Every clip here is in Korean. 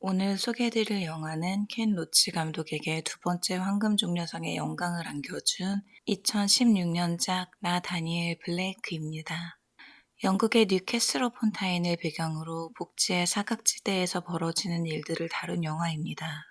오늘 소개해드릴 영화는 켄 로치 감독에게 두 번째 황금종려상의 영광을 안겨준 2016년작 나 다니엘 블레이크입니다. 영국의 뉴캐슬 어폰 타인을 배경으로 복지의 사각지대에서 벌어지는 일들을 다룬 영화입니다.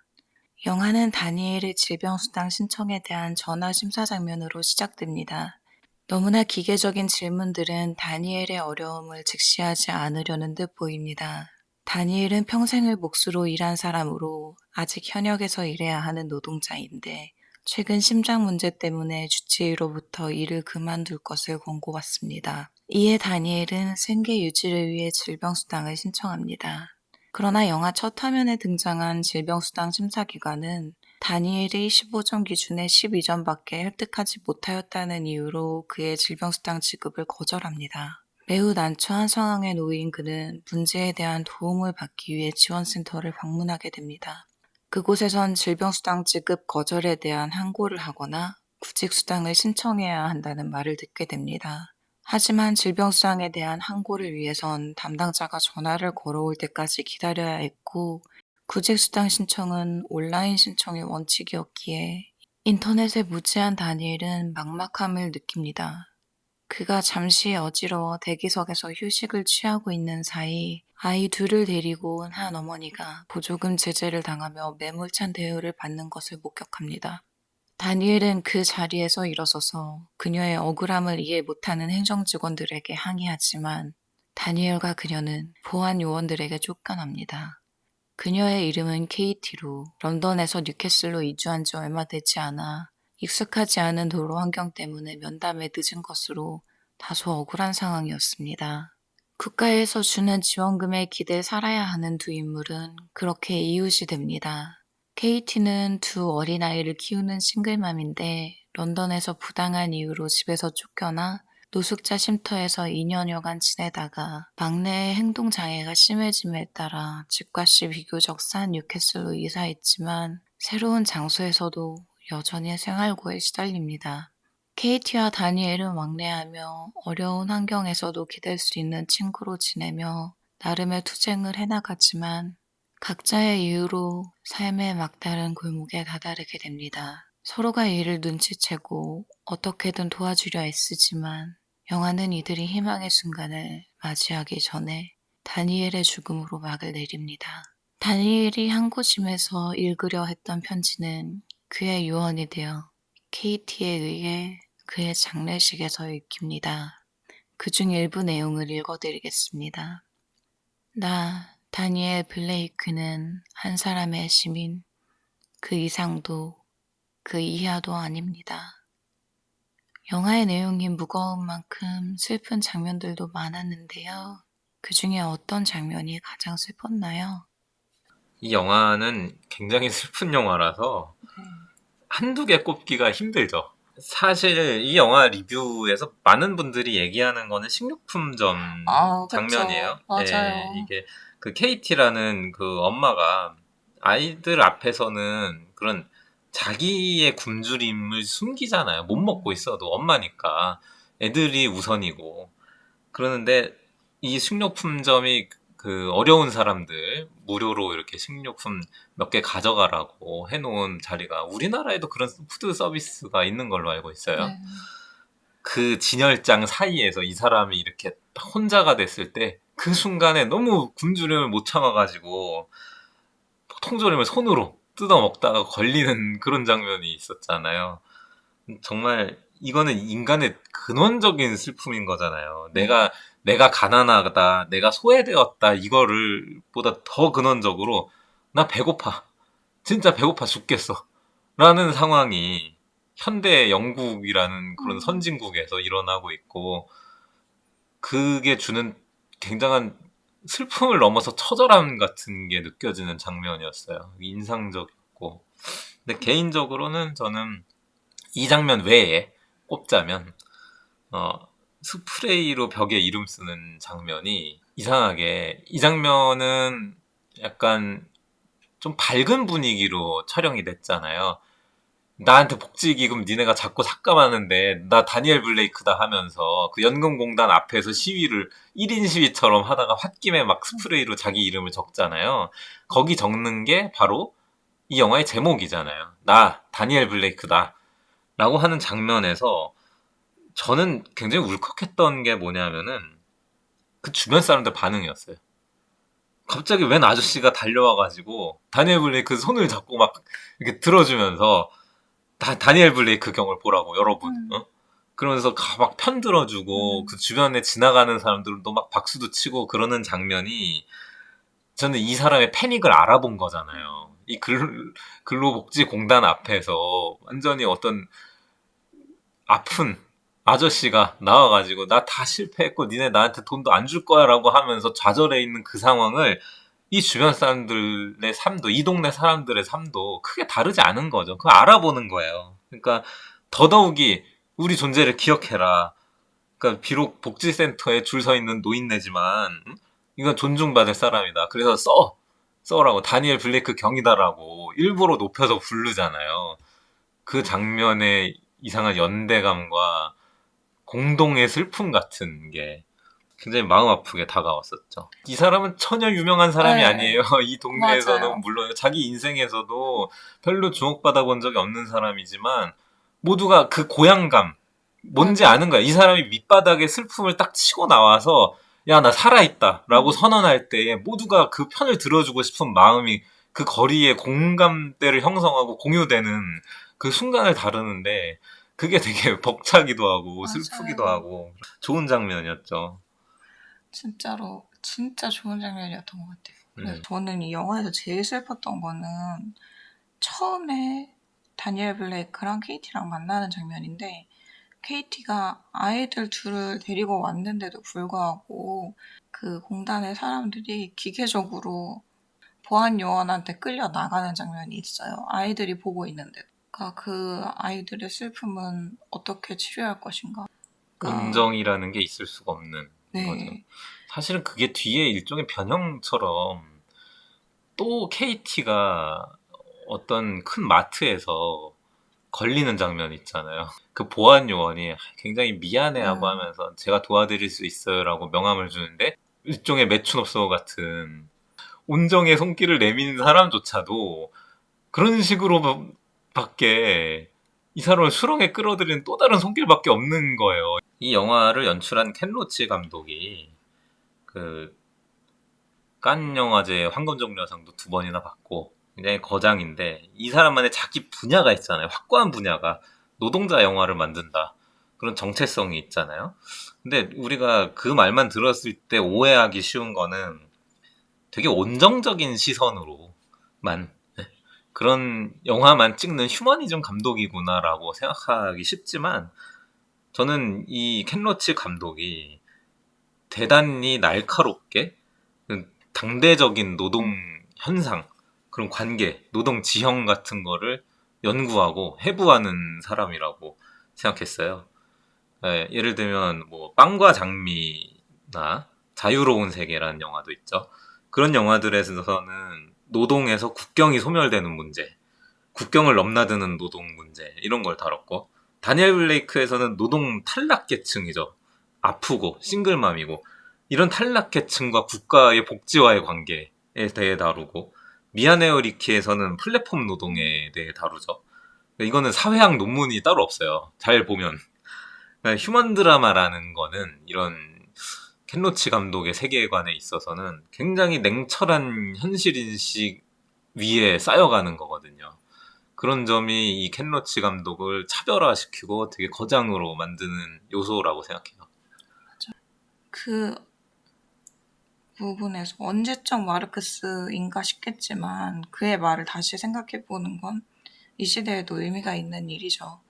영화는 다니엘의 질병수당 신청에 대한 전화 심사 장면으로 시작됩니다. 너무나 기계적인 질문들은 다니엘의 어려움을 직시하지 않으려는 듯 보입니다. 다니엘은 평생을 몫으로 일한 사람으로 아직 현역에서 일해야 하는 노동자인데 최근 심장 문제 때문에 주치의로부터 일을 그만둘 것을 권고받습니다. 이에 다니엘은 생계 유지를 위해 질병수당을 신청합니다. 그러나 영화 첫 화면에 등장한 질병수당 심사기관은 다니엘이 15점 기준에 12점밖에 획득하지 못하였다는 이유로 그의 질병수당 지급을 거절합니다. 매우 난처한 상황에 놓인 그는 문제에 대한 도움을 받기 위해 지원센터를 방문하게 됩니다. 그곳에선 질병수당 지급 거절에 대한 항고를 하거나 구직수당을 신청해야 한다는 말을 듣게 됩니다. 하지만 질병수당에 대한 항고를 위해선 담당자가 전화를 걸어올 때까지 기다려야 했고 구직수당 신청은 온라인 신청의 원칙이었기에 인터넷에 무지한 다니엘은 막막함을 느낍니다. 그가 잠시 어지러워 대기석에서 휴식을 취하고 있는 사이 아이 둘을 데리고 온 한 어머니가 보조금 제재를 당하며 매몰찬 대우를 받는 것을 목격합니다. 다니엘은 그 자리에서 일어서서 그녀의 억울함을 이해 못하는 행정직원들에게 항의하지만 다니엘과 그녀는 보안 요원들에게 쫓겨납니다. 그녀의 이름은 KT로 런던에서 뉴캐슬로 이주한 지 얼마 되지 않아 익숙하지 않은 도로 환경 때문에 면담에 늦은 것으로 다소 억울한 상황이었습니다. 국가에서 주는 지원금에 기대 살아야 하는 두 인물은 그렇게 이웃이 됩니다. KT는 두 어린아이를 키우는 싱글맘인데 런던에서 부당한 이유로 집에서 쫓겨나 노숙자 쉼터에서 2년여간 지내다가 막내의 행동장애가 심해짐에 따라 집값이 비교적 싼 뉴캐슬로 이사했지만 새로운 장소에서도 여전히 생활고에 시달립니다. 케이티와 다니엘은 왕래하며 어려운 환경에서도 기댈 수 있는 친구로 지내며 나름의 투쟁을 해나가지만 각자의 이유로 삶의 막다른 골목에 다다르게 됩니다. 서로가 이를 눈치채고 어떻게든 도와주려 애쓰지만 영화는 이들이 희망의 순간을 맞이하기 전에 다니엘의 죽음으로 막을 내립니다. 다니엘이 한 곳임에서 읽으려 했던 편지는 그의 유언이 되어 KT에 의해 그의 장례식에서 읽힙니다. 그중 일부 내용을 읽어드리겠습니다. 나, 다니엘 블레이크는 한 사람의 시민, 그 이상도 그 이하도 아닙니다. 영화의 내용이 무거운 만큼 슬픈 장면들도 많았는데요. 그 중에 어떤 장면이 가장 슬펐나요? 이 영화는 굉장히 슬픈 영화라서 한두 개 꼽기가 힘들죠. 사실 이 영화 리뷰에서 많은 분들이 얘기하는 거는 식료품점 장면이에요. 그쵸. 맞아요. 예, 이게 그 KT라는 그 엄마가 아이들 앞에서는 그런 자기의 굶주림을 숨기잖아요. 못 먹고 있어도 엄마니까 애들이 우선이고. 그러는데 이 식료품점이 그 어려운 사람들 무료로 이렇게 식료품 몇 개 가져가라고 해놓은 자리가 우리나라에도 그런 푸드 서비스가 있는 걸로 알고 있어요. 네. 그 진열장 사이에서 이 사람이 이렇게 혼자가 됐을 때 그 순간에 너무 굶주림을 못 참아가지고 통조림을 손으로 뜯어 먹다가 걸리는 그런 장면이 있었잖아요. 정말 이거는 인간의 근원적인 슬픔인 거잖아요. 내가 가난하다, 내가 소외되었다 이거를 보다 더 근원적으로 나 배고파, 진짜 배고파 죽겠어 라는 상황이 현대 영국이라는 그런 선진국에서 일어나고 있고, 그게 주는 굉장한 슬픔을 넘어서 처절함 같은 게 느껴지는 장면이었어요. 인상적이었고. 근데 개인적으로는 저는 이 장면 외에 꼽자면 스프레이로 벽에 이름 쓰는 장면이, 이상하게 이 장면은 약간 좀 밝은 분위기로 촬영이 됐잖아요. 나한테 복지기금 니네가 자꾸 삭감하는데 나 다니엘 블레이크다 하면서 그 연금공단 앞에서 시위를 1인 시위처럼 하다가 홧김에 막 스프레이로 자기 이름을 적잖아요. 거기 적는 게 바로 이 영화의 제목이잖아요. 나 다니엘 블레이크다 라고 하는 장면에서 저는 굉장히 울컥했던 게 뭐냐면은 그 주변 사람들 반응이었어요. 갑자기 웬 아저씨가 달려와가지고 다니엘 블레이크 손을 잡고 막 이렇게 들어주면서 다니엘 블레이크 경을 보라고 여러분. 어? 그러면서 막 편들어주고 그 주변에 지나가는 사람들도 막 박수도 치고 그러는 장면이 저는 이 사람의 패닉을 알아본 거잖아요. 이 근로복지공단 앞에서 완전히 어떤 아픈 아저씨가 나와가지고 나 다 실패했고 니네 나한테 돈도 안 줄 거야라고 하면서 좌절해 있는 그 상황을 이 주변 사람들의 삶도 이 동네 사람들의 삶도 크게 다르지 않은 거죠. 그걸 알아보는 거예요. 그러니까 더더욱이 우리 존재를 기억해라. 그러니까 비록 복지센터에 줄 서 있는 노인네지만 이건 존중받을 사람이다. 그래서 써라고 다니엘 블레이크 경이다라고 일부러 높여서 부르잖아요. 그 장면의 이상한 연대감과 공동의 슬픔 같은 게 굉장히 마음 아프게 다가왔었죠. 이 사람은 전혀 유명한 사람이 네, 아니에요. 이 동네에서는 맞아요. 물론 자기 인생에서도 별로 주목받아 본 적이 없는 사람이지만 모두가 그 고향감 뭔지 맞아요. 아는 거야. 이 사람이 밑바닥에 슬픔을 딱 치고 나와서 야, 나 살아있다 라고 선언할 때에 모두가 그 편을 들어주고 싶은 마음이 그 거리에 공감대를 형성하고 공유되는 그 순간을 다루는데 그게 되게 벅차기도 하고 슬프기도 맞아요. 하고 좋은 장면이었죠. 진짜로 진짜 좋은 장면이었던 것 같아요. 그래서 네. 저는 이 영화에서 제일 슬펐던 거는 처음에 다니엘 블레이크랑 케이티랑 만나는 장면인데 케이티가 아이들 둘을 데리고 왔는데도 불구하고 그 공단의 사람들이 기계적으로 보안 요원한테 끌려 나가는 장면이 있어요. 아이들이 보고 있는데. 그러니까 그 아이들의 슬픔은 어떻게 치료할 것인가. 그러니까 온정이라는 게 있을 수가 없는 거죠. 네. 사실은 그게 뒤에 일종의 변형처럼 또 KT가 어떤 큰 마트에서 걸리는 장면 있잖아요. 그 보안 요원이 굉장히 미안해하고 하면서 제가 도와드릴 수 있어요라고 명함을 주는데 일종의 매춘업소 같은 온정의 손길을 내미는 사람조차도 그런 식으로 밖에 이 사람을 수렁에 끌어들이는 또 다른 손길밖에 없는 거예요. 이 영화를 연출한 켄 로치 감독이 그 칸 영화제 황금종려상도 두 번이나 받고 굉장히 거장인데 이 사람만의 자기 분야가 있잖아요. 확고한 분야가 노동자 영화를 만든다. 그런 정체성이 있잖아요. 근데 우리가 그 말만 들었을 때 오해하기 쉬운 거는 되게 온정적인 시선으로만 그런 영화만 찍는 휴머니즘 감독이구나라고 생각하기 쉽지만 저는 이 켄 로치 감독이 대단히 날카롭게 당대적인 노동 현상, 그런 관계, 노동 지형 같은 거를 연구하고 해부하는 사람이라고 생각했어요. 예, 예를 들면 뭐 빵과 장미나 자유로운 세계라는 영화도 있죠. 그런 영화들에서는 노동에서 국경이 소멸되는 문제, 국경을 넘나드는 노동 문제 이런 걸 다뤘고 다니엘 블레이크에서는 노동 탈락계층이죠. 아프고 싱글맘이고 이런 탈락계층과 국가의 복지와의 관계에 대해 다루고 미야네오 리키에서는 플랫폼 노동에 대해 다루죠. 이거는 사회학 논문이 따로 없어요. 잘 보면 휴먼 드라마라는 거는 이런 켄로치 감독의 세계관에 있어서는 굉장히 냉철한 현실인식 위에 쌓여가는 거거든요. 그런 점이 이 켄로치 감독을 차별화시키고 되게 거장으로 만드는 요소라고 생각해요. 그 부분에서 언제적 마르크스인가 싶겠지만 그의 말을 다시 생각해보는 건 이 시대에도 의미가 있는 일이죠.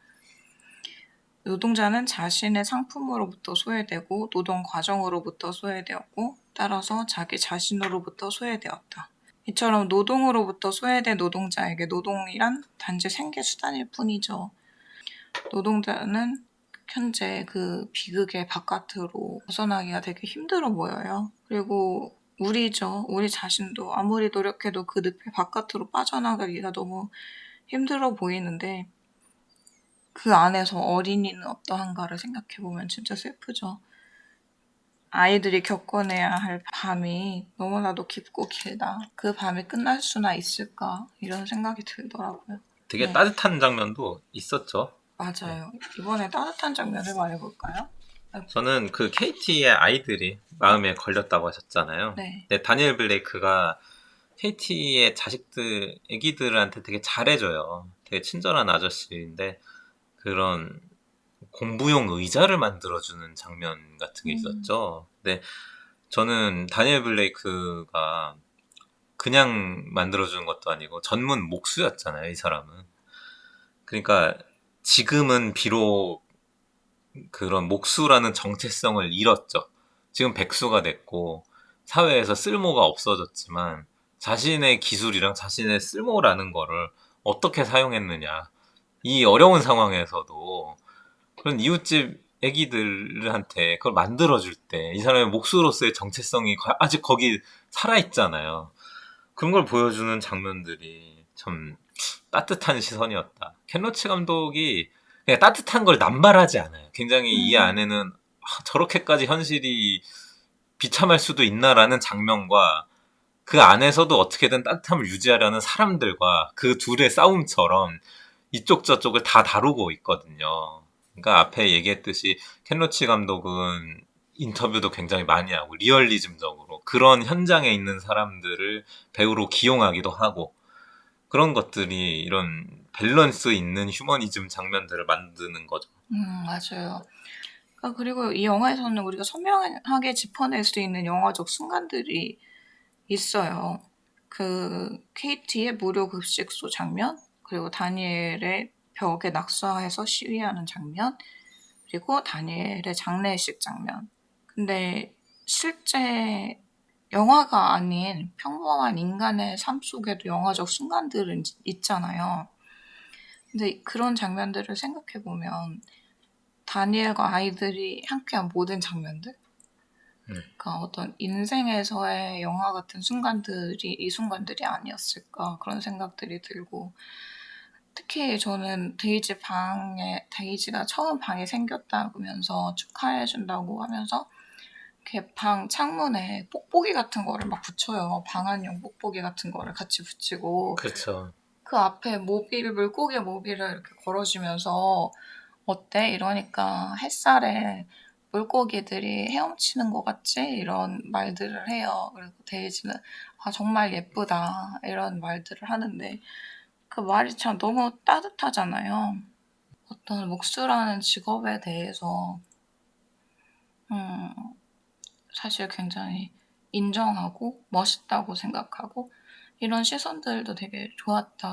노동자는 자신의 상품으로부터 소외되고 노동 과정으로부터 소외되었고 따라서 자기 자신으로부터 소외되었다. 이처럼 노동으로부터 소외된 노동자에게 노동이란 단지 생계 수단일 뿐이죠. 노동자는 현재 그 비극의 바깥으로 벗어나기가 되게 힘들어 보여요. 그리고 우리 자신도 아무리 노력해도 그 늪의 바깥으로 빠져나가기가 너무 힘들어 보이는데 그 안에서 어린이는 어떠한가를 생각해보면 진짜 슬프죠. 아이들이 겪어내야 할 밤이 너무나도 깊고 길다. 그 밤이 끝날 수나 있을까? 이런 생각이 들더라고요. 되게 네, 따뜻한 장면도 있었죠. 네. 맞아요. 이번에 따뜻한 장면을 말해볼까요? 저는 그 KT의 아이들이 마음에 걸렸다고 하셨잖아요. 네. 근데 다니엘 블레이크가 KT의 자식들, 애기들한테 되게 잘해줘요. 되게 친절한 아저씨인데 그런 공부용 의자를 만들어주는 장면 같은 게 있었죠. 근데 저는 다니엘 블레이크가 그냥 만들어주는 것도 아니고 전문 목수였잖아요, 이 사람은. 그러니까 지금은 비록 그런 목수라는 정체성을 잃었죠. 지금 백수가 됐고 사회에서 쓸모가 없어졌지만 자신의 기술이랑 자신의 쓸모라는 거를 어떻게 사용했느냐. 이 어려운 상황에서도 그런 이웃집 애기들한테 그걸 만들어줄 때 이 사람의 목수로서의 정체성이 아직 거기 살아있잖아요. 그런 걸 보여주는 장면들이 참 따뜻한 시선이었다. 켄 로치 감독이 그냥 따뜻한 걸 남발하지 않아요. 굉장히 이 안에는 저렇게까지 현실이 비참할 수도 있나라는 장면과 그 안에서도 어떻게든 따뜻함을 유지하려는 사람들과 그 둘의 싸움처럼 이쪽 저쪽을 다 다루고 있거든요. 그러니까 앞에 얘기했듯이 켄 로치 감독은 인터뷰도 굉장히 많이 하고 리얼리즘적으로 그런 현장에 있는 사람들을 배우로 기용하기도 하고 그런 것들이 이런 밸런스 있는 휴머니즘 장면들을 만드는 거죠. 맞아요. 그리고 이 영화에서는 우리가 선명하게 짚어낼 수 있는 영화적 순간들이 있어요. 그 KT의 무료 급식소 장면, 그리고 다니엘의 벽에 낙서해서 시위하는 장면, 그리고 다니엘의 장례식 장면. 근데 실제 영화가 아닌 평범한 인간의 삶 속에도 영화적 순간들은 있잖아요. 근데 그런 장면들을 생각해보면 다니엘과 아이들이 함께한 모든 장면들? 그러니까 어떤 인생에서의 영화 같은 순간들이 이 순간들이 아니었을까 그런 생각들이 들고 특히 저는 데이지가 처음 방이 생겼다면서 축하해준다고 하면서 이렇게 방 창문에 뽁뽁이 같은 거를 막 붙여요. 방한용 뽁뽁이 같은 거를 같이 붙이고 그렇죠. 그 앞에 물고기 모비를 이렇게 걸어주면서 어때? 이러니까 햇살에 물고기들이 헤엄치는 것 같지? 이런 말들을 해요. 그리고 데이지는 아 정말 예쁘다 이런 말들을 하는데 그 말이 참 너무 따뜻하잖아요. 어떤 목수라는 직업에 대해서 음, 사실 굉장히 인정하고 멋있다고 생각하고 이런 시선들도 되게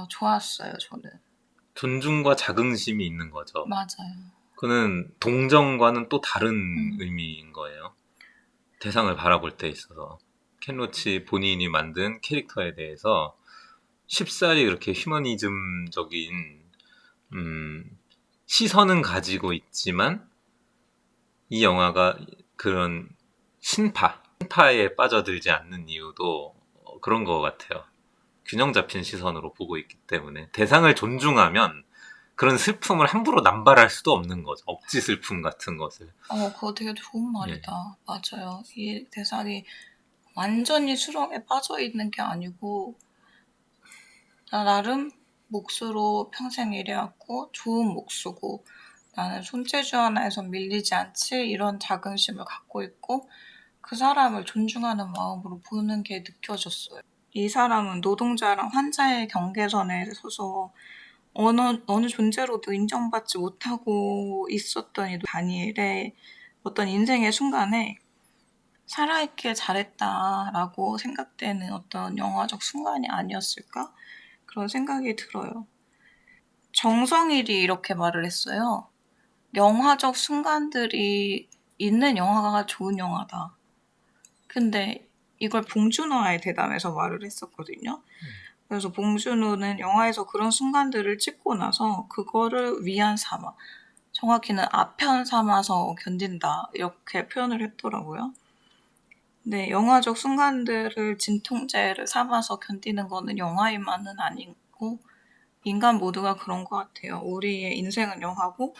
좋았어요, 저는. 존중과 자긍심이 있는 거죠. 맞아요. 그는 동정과는 또 다른 음, 의미인 거예요. 대상을 바라볼 때 있어서. 켄 로치 본인이 만든 캐릭터에 대해서 쉽사리 그렇게 휴머니즘적인 시선은 가지고 있지만 이 영화가 그런 신파에 빠져들지 않는 이유도 그런 것 같아요. 균형 잡힌 시선으로 보고 있기 때문에 대상을 존중하면 그런 슬픔을 함부로 남발할 수도 없는 거죠. 억지 슬픔 같은 것을. 그거 되게 좋은 예. 말이다. 맞아요. 이 대상이 완전히 수렁에 빠져 있는 게 아니고 나 나름 몫으로 평생 일해왔고 좋은 몫이고 나는 손재주 하나에서 밀리지 않지 이런 자긍심을 갖고 있고 그 사람을 존중하는 마음으로 보는 게 느껴졌어요. 이 사람은 노동자랑 환자의 경계선에 서서 어느 존재로도 인정받지 못하고 있었던 이 다니엘의 어떤 인생의 순간에 살아있길 잘했다라고 생각되는 어떤 영화적 순간이 아니었을까? 그런 생각이 들어요. 정성일이 이렇게 말을 했어요. 영화적 순간들이 있는 영화가 좋은 영화다. 근데 이걸 봉준호와의 대담에서 말을 했었거든요. 그래서 봉준호는 영화에서 그런 순간들을 찍고 나서 그거를 위안 삼아, 정확히는 아편 삼아서 견딘다 이렇게 표현을 했더라고요. 네, 영화적 순간들을 진통제를 삼아서 견디는 거는 영화인만은 아니고 인간 모두가 그런 것 같아요. 우리의 인생은 영화고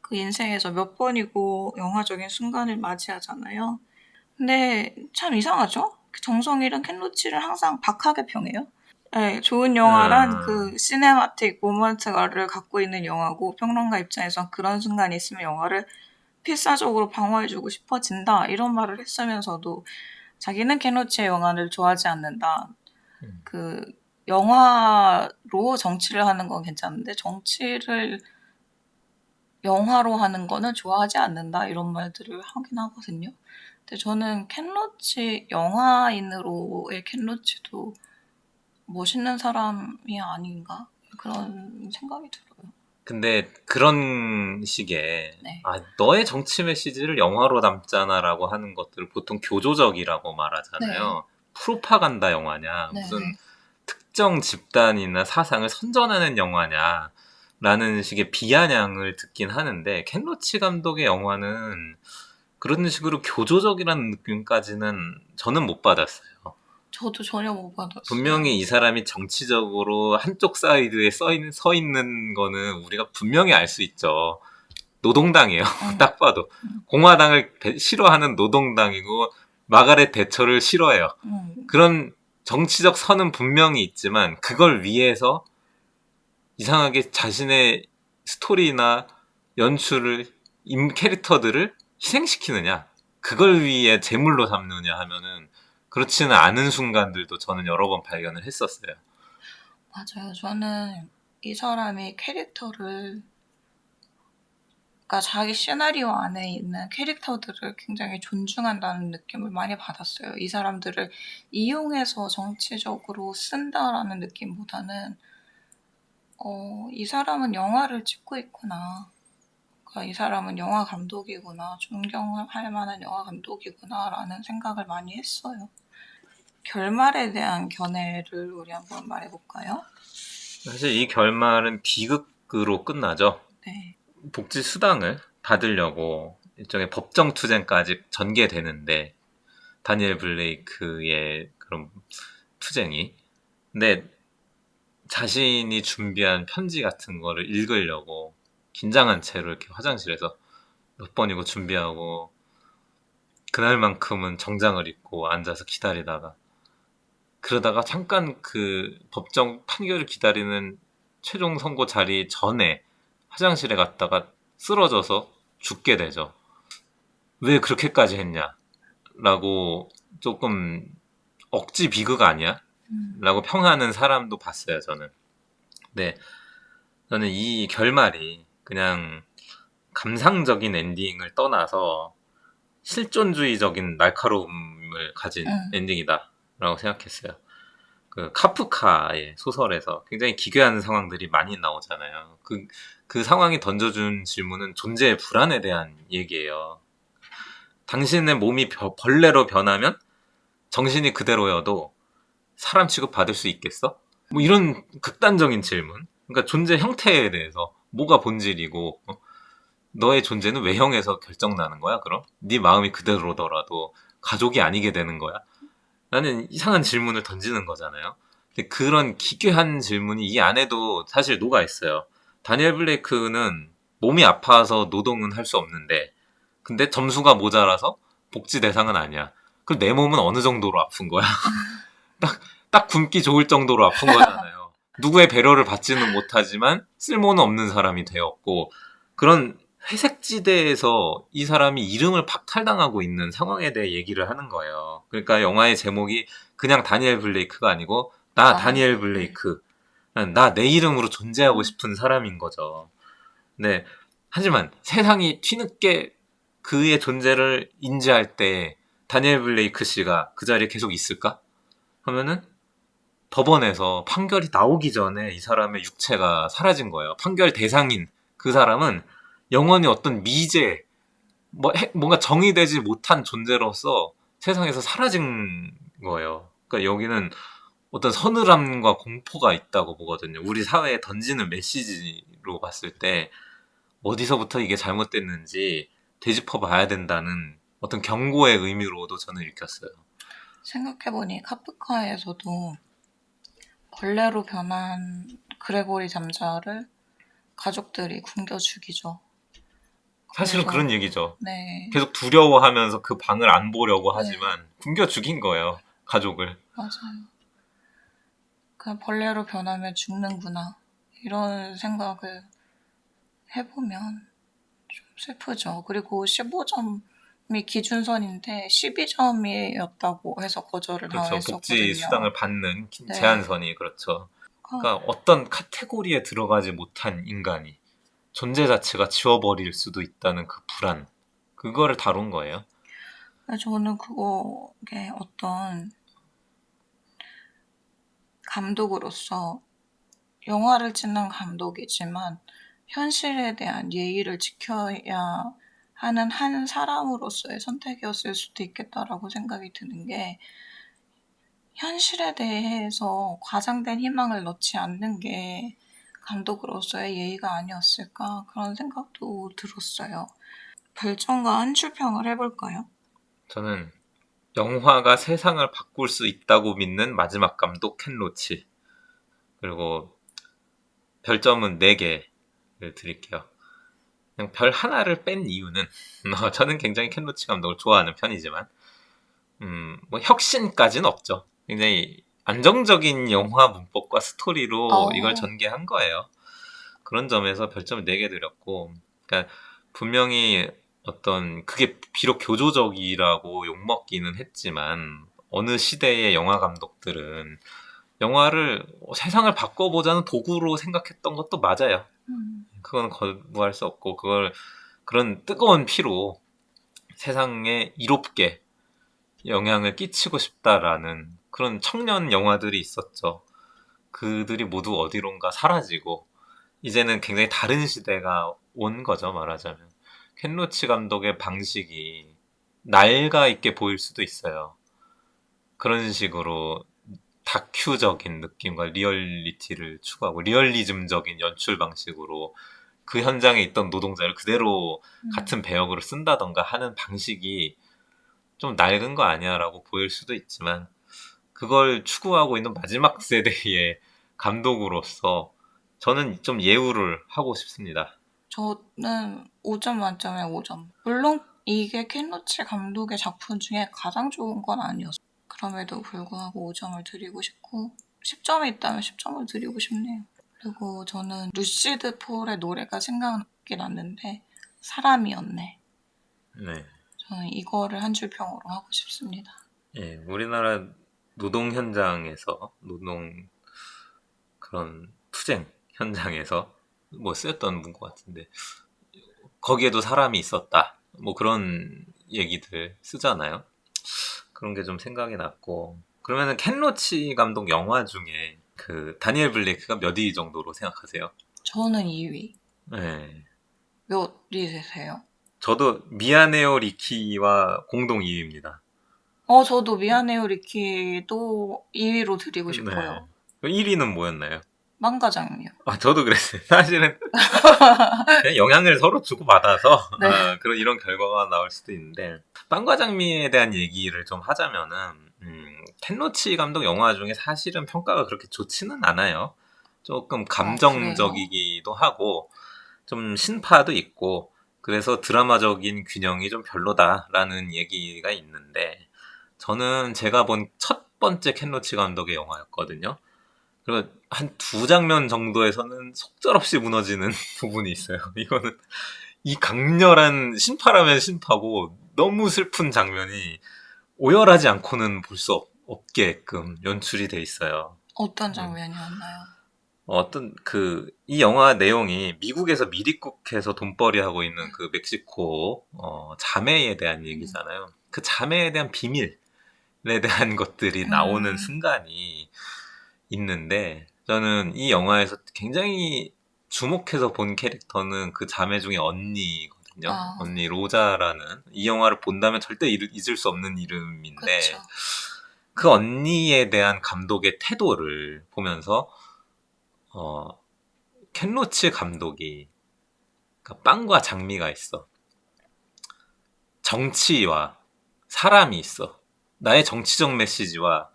그 인생에서 몇 번이고 영화적인 순간을 맞이하잖아요. 근데 참 이상하죠? 정성이랑 켄 로치를 항상 박하게 평해요. 네, 좋은 영화란 그 시네마틱 모먼트를 갖고 있는 영화고 평론가 입장에선 그런 순간이 있으면 영화를 필사적으로 방어해주고 싶어진다 이런 말을 했으면서도 자기는 켄 로치의 영화를 좋아하지 않는다. 그 영화로 정치를 하는 건 괜찮은데 정치를 영화로 하는 거는 좋아하지 않는다 이런 말들을 하긴 하거든요. 근데 저는 켄 로치 영화인으로의 켄 로치도 멋있는 사람이 아닌가 그런 생각이 들어요. 근데 그런 식의 네. 너의 정치 메시지를 영화로 담잖아라고 하는 것들을 보통 교조적이라고 말하잖아요. 프로파간다 영화냐, 네, 무슨 네. 특정 집단이나 사상을 선전하는 영화냐라는 식의 비아냥을 듣긴 하는데 켄 로치 감독의 영화는 그런 식으로 교조적이라는 느낌까지는 저는 못 받았어요. 저도 전혀 못 받았어요. 분명히 이 사람이 정치적으로 한쪽 사이드에 서 있는 거는 우리가 분명히 알 수 있죠. 노동당이에요. 딱 봐도. 공화당을 싫어하는 노동당이고 마가렛 대처를 싫어해요. 그런 정치적 선은 분명히 있지만 그걸 위해서 이상하게 자신의 스토리나 연출을 캐릭터들을 희생시키느냐 그걸 위해 제물로 삼느냐 하면은 그렇지는 않은 순간들도 저는 여러 번 발견을 했었어요. 맞아요. 저는 이 사람이 캐릭터를 그러니까 자기 시나리오 안에 있는 캐릭터들을 굉장히 존중한다는 느낌을 많이 받았어요. 이 사람들을 이용해서 정치적으로 쓴다라는 느낌보다는 이 사람은 영화를 찍고 있구나. 그러니까 이 사람은 영화 감독이구나. 존경할 만한 영화 감독이구나라는 생각을 많이 했어요. 결말에 대한 견해를 우리 한번 말해볼까요? 사실 이 결말은 비극으로 끝나죠. 네. 복지 수당을 받으려고 일종의 법정 투쟁까지 전개되는데 다니엘 블레이크의 그런 투쟁이 근데 자신이 준비한 편지 같은 거를 읽으려고 긴장한 채로 이렇게 화장실에서 몇 번이고 준비하고 그날만큼은 정장을 입고 앉아서 기다리다가 그러다가 잠깐 그 법정 판결을 기다리는 최종 선고 자리 전에 화장실에 갔다가 쓰러져서 죽게 되죠. 왜 그렇게까지 했냐? 라고 조금 억지 비극 아니야? 라고 평하는 사람도 봤어요, 저는. 네. 저는 이 결말이 그냥 감상적인 엔딩을 떠나서 실존주의적인 날카로움을 가진 엔딩이다라고 생각했어요. 그 카프카의 소설에서 굉장히 기괴한 상황들이 많이 나오잖아요. 그 상황이 던져준 질문은 존재의 불안에 대한 얘기예요. 당신의 몸이 벌레로 변하면 정신이 그대로여도 사람 취급 받을 수 있겠어? 뭐 이런 극단적인 질문. 그러니까 존재 형태에 대해서 뭐가 본질이고 너의 존재는 외형에서 결정나는 거야? 그럼 네 마음이 그대로더라도 가족이 아니게 되는 거야? 라는 이상한 질문을 던지는 거잖아요. 근데 그런 기괴한 질문이 이 안에도 사실 녹아 있어요. 다니엘 블레이크는 몸이 아파서 노동은 할 수 없는데 근데 점수가 모자라서 복지 대상은 아니야. 그럼 내 몸은 어느 정도로 아픈 거야? 딱 굶기 좋을 정도로 아픈 거잖아요. 누구의 배려를 받지는 못하지만 쓸모는 없는 사람이 되었고 그런 회색지대에서 이 사람이 이름을 박탈당하고 있는 상황에 대해 얘기를 하는 거예요. 그러니까 영화의 제목이 그냥 다니엘 블레이크가 아니고 나 다니엘 블레이크 나 내 이름으로 존재하고 싶은 사람인 거죠. 네. 하지만 세상이 뒤늦게 그의 존재를 인지할 때 다니엘 블레이크 씨가 그 자리에 계속 있을까? 하면은 법원에서 판결이 나오기 전에 이 사람의 육체가 사라진 거예요. 판결 대상인 그 사람은 영원히 어떤 미제, 뭔가 정의되지 못한 존재로서 세상에서 사라진 거예요. 그러니까 여기는 어떤 서늘함과 공포가 있다고 보거든요. 우리 사회에 던지는 메시지로 봤을 때 어디서부터 이게 잘못됐는지 되짚어 봐야 된다는 어떤 경고의 의미로도 저는 읽혔어요. 생각해보니 카프카에서도 벌레로 변한 그레고리 잠자를 가족들이 굶겨 죽이죠. 사실은 그래서 그런 얘기죠. 네, 계속 두려워하면서 그 방을 안 보려고 네, 하지만 굶겨 죽인 거예요. 가족을. 맞아요. 그냥 벌레로 변하면 죽는구나. 이런 생각을 해보면 좀 슬프죠. 그리고 15점이 기준선인데 12점이었다고 해서 거절을 그렇죠. 복지 당했었거든요. 수당을 받는 네. 제한선이 그렇죠. 아, 그러니까 어떤 카테고리에 들어가지 못한 인간이 존재 자체가 지워버릴 수도 있다는 그 불안. 그거를 다룬 거예요. 저는 그거에 어떤 감독으로서 영화를 찍는 감독이지만 현실에 대한 예의를 지켜야 하는 한 사람으로서의 선택이었을 수도 있겠다라고 생각이 드는 게 현실에 대해서 과장된 희망을 넣지 않는 게 감독으로서의 예의가 아니었을까 그런 생각도 들었어요. 별점과 한 줄평을 해볼까요? 저는 영화가 세상을 바꿀 수 있다고 믿는 마지막 감독 켄 로치. 그리고 별점은 4개를 드릴게요. 그냥 별 하나를 뺀 이유는 저는 굉장히 켄 로치 감독을 좋아하는 편이지만 뭐 혁신까지는 없죠. 굉장히 안정적인 영화 문법과 스토리로 이걸 어, 전개한 거예요. 그런 점에서 별점을 4개 드렸고, 그러니까 분명히 어떤 그게 비록 교조적이라고 욕먹기는 했지만 어느 시대의 영화 감독들은 영화를 세상을 바꿔보자는 도구로 생각했던 것도 맞아요. 음, 그건 거부할 수 없고 그걸 그런 뜨거운 피로 세상에 이롭게 영향을 끼치고 싶다라는 그런 청년 영화들이 있었죠. 그들이 모두 어디론가 사라지고 이제는 굉장히 다른 시대가 온 거죠, 말하자면. 켄 로치 감독의 방식이 낡아 있게 보일 수도 있어요. 그런 식으로 다큐적인 느낌과 리얼리티를 추구하고 리얼리즘적인 연출 방식으로 그 현장에 있던 노동자를 그대로 음. 같은 배역으로 쓴다던가 하는 방식이 좀 낡은 거 아니야라고 보일 수도 있지만 그걸 추구하고 있는 마지막 세대의 감독으로서 저는 좀 예우를 하고 싶습니다. 저는 5점 만점에 5점. 물론 이게 켄로치 감독의 작품 중에 가장 좋은 건 아니었어요. 그럼에도 불구하고 5점을 드리고 싶고 10점이 있다면 10점을 드리고 싶네요. 그리고 저는 루시드 폴의 노래가 생각이 났는데 사람이었네. 네. 저는 이거를 한 줄 평으로 하고 싶습니다. 예, 우리나라 노동 현장에서 노동 그런 투쟁 현장에서 뭐 쓰였던 문구 같은데 거기에도 사람이 있었다. 뭐 그런 얘기들 쓰잖아요. 그런 게 좀 생각이 났고 그러면은 켄 로치 감독 영화 중에 그 다니엘 블레이크가 몇 위 정도로 생각하세요? 저는 2위. 네. 몇 위 되세요? 저도 미안해요 리키와 공동 2위입니다. 저도 미안해요 리키도 2위로 드리고 네. 싶어요. 1위는 뭐였나요? 망가장이요. 아, 저도 그랬어요. 사실은 그냥 영향을 서로 주고받아서 네. 그런 이런 결과가 나올 수도 있는데 빵과장미에 대한 얘기를 좀 하자면은 켄 로치 감독 영화 중에 사실은 평가가 그렇게 좋지는 않아요. 조금 그래요? 감정적이기도 하고 좀 신파도 있고 그래서 드라마적인 균형이 좀 별로다라는 얘기가 있는데 저는 제가 본 첫 번째 켄 로치 감독의 영화였거든요. 그리고 한 두 장면 정도에서는 속절없이 무너지는 부분이 있어요. 이거는 이 강렬한 신파라면 신파고 너무 슬픈 장면이 오열하지 않고는 볼 수 없게끔 연출이 돼 있어요. 어떤 음. 장면이었나요? 어떤 이 영화 내용이 미국에서 미립국해서 돈벌이 하고 있는 그 멕시코 자매에 대한 음, 얘기잖아요. 그 자매에 대한 비밀에 대한 것들이 나오는 음, 순간이 있는데 저는 이 영화에서 굉장히 주목해서 본 캐릭터는 그 자매 중에 언니거든요. 아, 언니 로자라는 이 영화를 본다면 절대 잊을 수 없는 그쵸. 이름인데 그 언니에 대한 감독의 태도를 보면서 어, 켄 로치 감독이 그러니까 빵과 장미가 있어. 정치와 사람이 있어. 나의 정치적 메시지와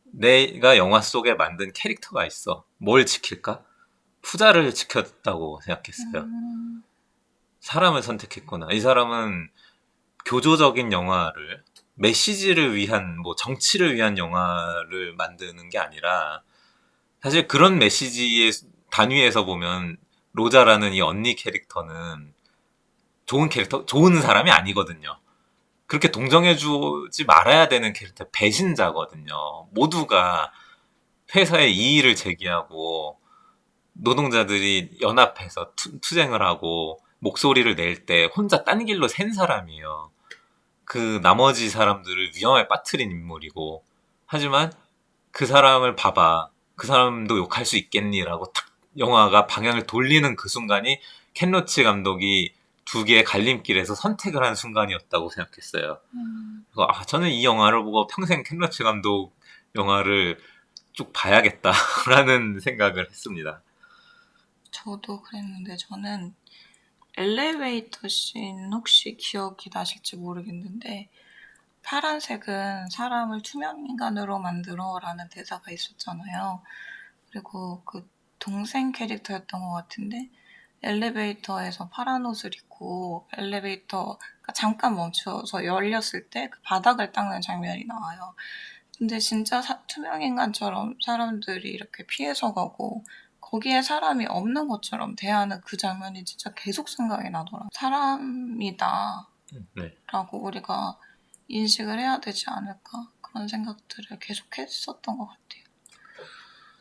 내가 영화 속에 만든 캐릭터가 있어. 뭘 지킬까? 후자를 지켰다고 생각했어요. 사람을 선택했구나. 이 사람은 교조적인 영화를 메시지를 위한 뭐 정치를 위한 영화를 만드는 게 아니라 사실 그런 메시지의 단위에서 보면 로자라는 이 언니 캐릭터는 좋은 캐릭터, 좋은 사람이 아니거든요. 그렇게 동정해주지 말아야 되는 캐릭터, 배신자거든요. 모두가 회사의 이의를 제기하고 노동자들이 연합해서 투쟁을 하고 목소리를 낼 때 혼자 딴 길로 샌 사람이에요. 그 나머지 사람들을 위험에 빠뜨린 인물이고 하지만 그 사람을 봐봐. 그 사람도 욕할 수 있겠니라고 탁 영화가 방향을 돌리는 그 순간이 켄 로치 감독이 두 개의 갈림길에서 선택을 한 순간이었다고 생각했어요. 그래서 저는 이 영화를 보고 평생 켄 로치 감독 영화를 쭉 봐야겠다라는 생각을 했습니다. 저도 그랬는데 저는 엘리베이터 씬 혹시 기억이 나실지 모르겠는데 파란색은 사람을 투명 인간으로 만들어라는 대사가 있었잖아요. 그리고 그 동생 캐릭터였던 것 같은데 엘리베이터에서 파란 옷을 입고 엘리베이터가 잠깐 멈춰서 열렸을 때 그 바닥을 닦는 장면이 나와요. 근데 진짜 투명 인간처럼 사람들이 이렇게 피해서 가고 거기에 사람이 없는 것처럼 대하는 그 장면이 진짜 계속 생각이 나더라고요. 사람이다 네. 라고 우리가 인식을 해야 되지 않을까 그런 생각들을 계속 했었던 것 같아요.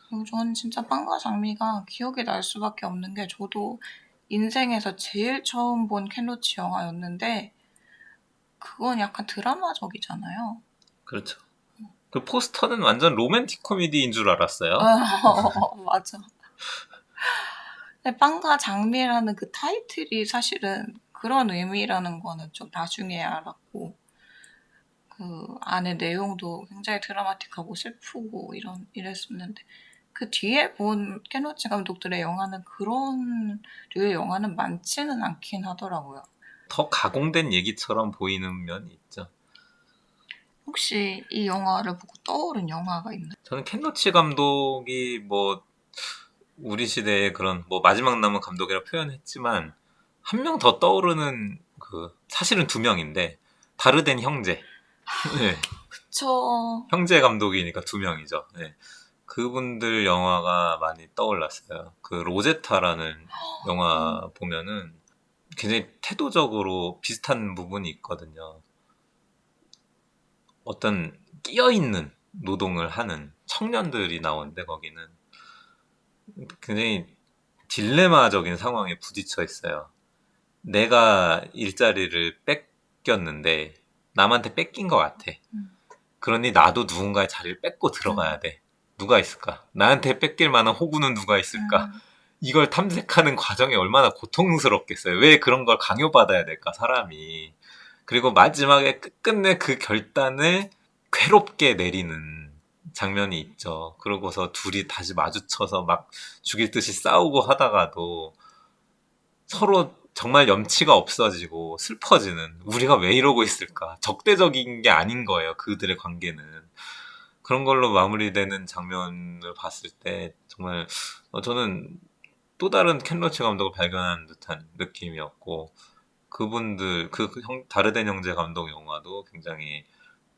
그리고 저는 진짜 빵과 장미가 기억이 날 수밖에 없는 게 저도 인생에서 제일 처음 본 켄 로치 영화였는데 그건 약간 드라마적이잖아요. 그렇죠. 그 포스터는 완전 로맨틱 코미디인 줄 알았어요. 맞아. 근데 빵과 장미라는 그 타이틀이 사실은 그런 의미라는 거는 좀 나중에 알았고 그 안에 내용도 굉장히 드라마틱하고 슬프고 이랬었는데 그 뒤에 본 케노치 감독들의 영화는 그런 류의 영화는 많지는 않긴 하더라고요. 더 가공된 얘기처럼 보이는 면이 있죠. 혹시 이 영화를 보고 떠오른 영화가 있나요? 저는 켄 로치 감독이 뭐 우리 시대의 그런 뭐 마지막 남은 감독이라 표현했지만 한 명 더 떠오르는 그 사실은 두 명인데 다르덴 형제. 네. 그쵸. 형제 감독이니까 두 명이죠. 네. 그분들 영화가 많이 떠올랐어요. 그 로제타라는 영화 보면은 굉장히 태도적으로 비슷한 부분이 있거든요. 어떤 끼어있는 노동을 하는 청년들이 나오는데 거기는 굉장히 딜레마적인 상황에 부딪혀 있어요. 내가 일자리를 뺏겼는데 남한테 뺏긴 것 같아. 그러니 나도 누군가의 자리를 뺏고 들어가야 돼. 누가 있을까? 나한테 뺏길 만한 호구는 누가 있을까? 이걸 탐색하는 과정이 얼마나 고통스럽겠어요. 왜 그런 걸 강요받아야 될까, 사람이. 그리고 마지막에 끝끝내 그 결단을 괴롭게 내리는 장면이 있죠. 그러고서 둘이 다시 마주쳐서 막 죽일 듯이 싸우고 하다가도 서로 정말 염치가 없어지고 슬퍼지는 우리가 왜 이러고 있을까? 적대적인 게 아닌 거예요. 그들의 관계는. 그런 걸로 마무리되는 장면을 봤을 때 정말 저는 또 다른 켄 로치 감독을 발견한 듯한 느낌이었고 그분들 다르덴 형제 감독 영화도 굉장히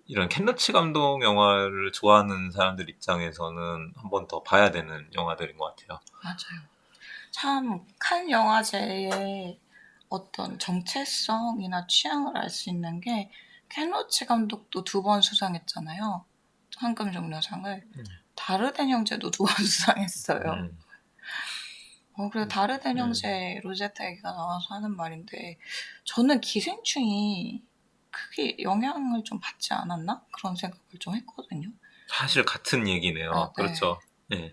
이런 켄 로치 감독 영화를 좋아하는 사람들 입장에서는 한 번 더 봐야 되는 영화들인 것 같아요. 맞아요. 참 칸 영화제의 어떤 정체성이나 취향을 알 수 있는 게 켄 로치 감독도 2번 수상했잖아요. 황금종려상을. 다르덴 형제도 2번 수상했어요. 그리고 다르덴 형제 로제타 얘기가 나와서 하는 말인데 저는 기생충이 크게 영향을 좀 받지 않았나? 그런 생각을 좀 했거든요. 사실 같은 얘기네요. 아, 네. 그렇죠. 네.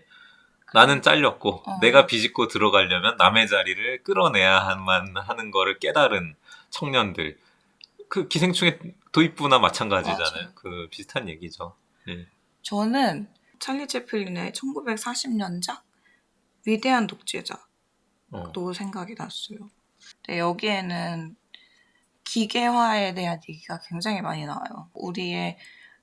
나는 잘렸고 내가 비집고 들어가려면 남의 자리를 끌어내야만 하는 거를 깨달은 청년들. 그 기생충의 도입부나 마찬가지잖아요. 맞아요. 그 비슷한 얘기죠. 네. 저는 찰리 채플린의 1940년작 위대한 독재자도 생각이 났어요. 근데 여기에는 기계화에 대한 얘기가 굉장히 많이 나와요. 우리의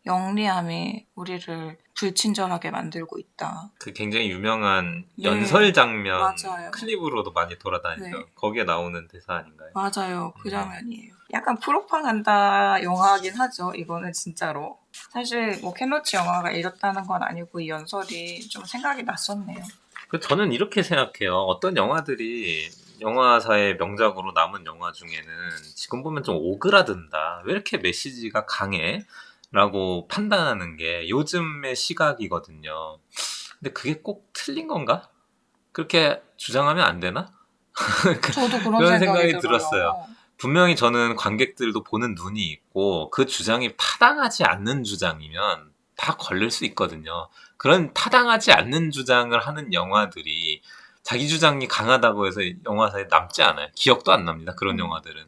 영리함이 우리를 불친절하게 만들고 있다. 그 굉장히 유명한 네, 연설 장면 맞아요. 클립으로도 많이 돌아다니죠. 네. 거기에 나오는 대사 아닌가요? 맞아요. 그 장면이에요. 약간 프로파간다 영화긴 하죠. 이거는 진짜로. 사실 뭐 켄로치 영화가 이렇다는 건 아니고 이 연설이 좀 생각이 났었네요. 저는 이렇게 생각해요. 어떤 영화들이 영화사의 명작으로 남은 영화 중에는 지금 보면 좀 오그라든다. 왜 이렇게 메시지가 강해? 라고 판단하는 게 요즘의 시각이거든요. 근데 그게 꼭 틀린 건가? 그렇게 주장하면 안 되나? 저도 그런 그런 생각이 생각이 들었어요. 들어요. 분명히 저는 관객들도 보는 눈이 있고 그 주장이 타당하지 않는 주장이면 다 걸릴 수 있거든요. 그런 타당하지 않는 주장을 하는 영화들이 자기 주장이 강하다고 해서 영화사에 남지 않아요. 기억도 안 납니다. 그런 영화들은.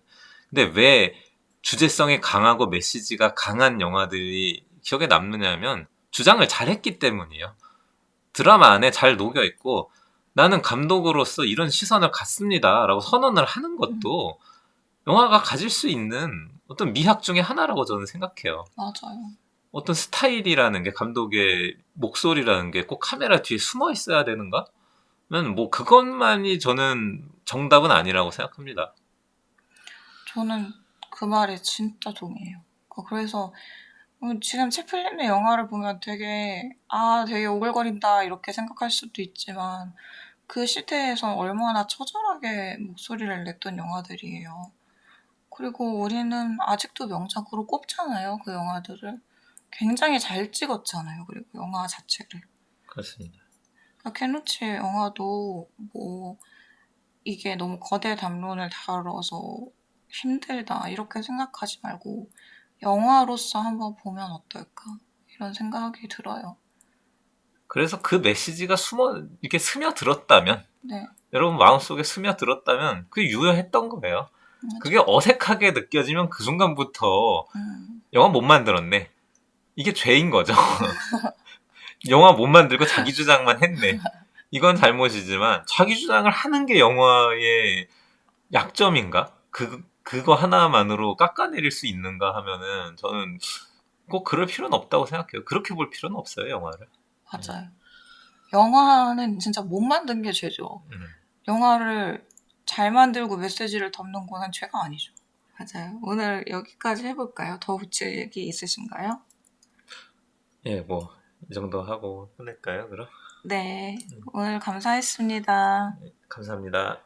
근데 왜 주제성이 강하고 메시지가 강한 영화들이 기억에 남느냐면 주장을 잘했기 때문이에요. 드라마 안에 잘 녹여 있고 나는 감독으로서 이런 시선을 갖습니다. 라고 선언을 하는 것도 영화가 가질 수 있는 어떤 미학 중에 하나라고 저는 생각해요. 맞아요. 어떤 스타일이라는 게 감독의 목소리라는 게 꼭 카메라 뒤에 숨어 있어야 되는가? 는 뭐 그것만이 저는 정답은 아니라고 생각합니다. 저는 그 말에 진짜 동의해요. 그래서 지금 채플린의 영화를 보면 되게 오글거린다 이렇게 생각할 수도 있지만 그 시대에선 얼마나 처절하게 목소리를 냈던 영화들이에요. 그리고 우리는 아직도 명작으로 꼽잖아요, 그 영화들을. 굉장히 잘 찍었잖아요, 그리고 영화 자체를. 그렇습니다. 그러니까 케누치의 영화도 이게 너무 거대 담론을 다뤄서 힘들다 이렇게 생각하지 말고 영화로서 한번 보면 어떨까 이런 생각이 들어요. 그래서 그 메시지가 이렇게 스며들었다면, 네, 여러분 마음속에 스며들었다면 그게 유효했던 거예요. 그게 맞아. 어색하게 느껴지면 그 순간부터 음, 영화 못 만들었네. 이게 죄인 거죠. 영화 못 만들고 자기 주장만 했네. 이건 잘못이지만 자기 주장을 하는 게 영화의 약점인가? 그거 하나만으로 깎아내릴 수 있는가 하면은 저는 꼭 그럴 필요는 없다고 생각해요. 그렇게 볼 필요는 없어요, 영화를. 맞아요. 영화는 진짜 못 만든 게 죄죠. 음. 영화를 잘 만들고 메시지를 담는 거는 죄가 아니죠. 맞아요. 오늘 여기까지 해볼까요? 더 붙일 얘기 있으신가요? 예, 뭐, 이 정도 하고 끝낼까요, 그럼? 네, 오늘 감사했습니다. 감사합니다.